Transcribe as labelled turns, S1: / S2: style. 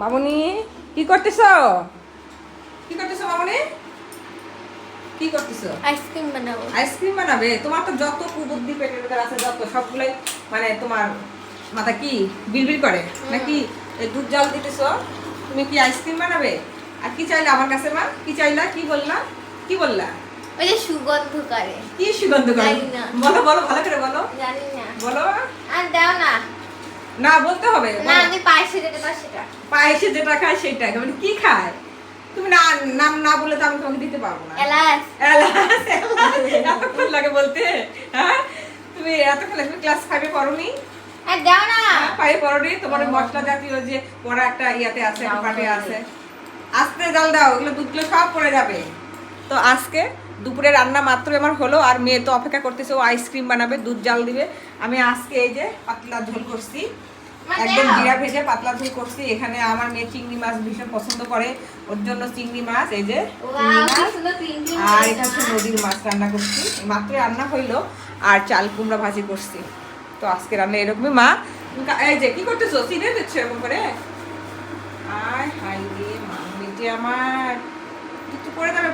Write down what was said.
S1: মামুনি কি করতেছ? কি করতেছ মামুনি? কি করতেছ?
S2: আইসক্রিম বানাবো।
S1: আইসক্রিম বানাবে? তোমার তো যত কুবুদ্ধি পেটের ভিতরে আছে যত সবগুলাই মানে তোমার মাথা কি বিড়বিড় করে নাকি? এই দুধ জাল দিতেছ, তুমি কি আইসক্রিম বানাবে? আর কি চাইলা আমার কাছে মা? কি চাইলা? কি বললা? কি বললা?
S2: ওই যে সুগন্ধ করে।
S1: কি সুগন্ধ করে?
S2: জানি না।
S1: বলো বলো ভালো করে বলো।
S2: জানি না।
S1: বলো।
S2: আর দাও না।
S1: না বলতে হবে।
S2: না
S1: বলো।
S2: আমি পায়েসে যেতে পার সেটা।
S1: পায়েসে যেটা খায় সেটা মানে কি খায়? তুমি না নাম না বলে তো আমি তোমাকে দিতে পারবো না।
S2: এলাচ।
S1: এলাচ, এতক্ষণ লাগে বলতে? হ্যাঁ তুমি এতক্ষণ লাগে ক্লাস 5 এ পড়োনি?
S2: আর দাও না।
S1: 5 এ পড়োনি? তোমার ওই মশলা জাতীয় যে পড়া একটা ইয়াতে আছে, একটা পাটে আছে। আস্তে জাল দাও, এগুলো দুধগুলো সব পড়ে যাবে। তো আজকে দুপুরে রান্না মাত্র আমার হলো, আর মেয়ে তো অপেক্ষা করতেছে, ও আইসক্রিম বানাবে, দুধ জাল দিবে। আমি আজকে এই যে পাতলা ঝোল করছি, একদম জিরা ভেজে পাতলা ঝোল করছি। এখানে আমার মেয়ে চিংড়ি মাছ ভীষণ পছন্দ করে, ওর জন্য চিংড়ি মাছ, এই যে চিংড়ি মাছ, আর এটা হচ্ছে নদীর মাছ রান্না করছি। মাত্র রান্না হইলো, আর চাল কুমড়া ভাজি করছি। তো আজকে রান্না এরকমই। মা এই যে কি করতেছো? চিনে দিচ্ছ এরকম করে? আয় হাই রে মা, মেয়েটি আমার একটু পড়ে যাবে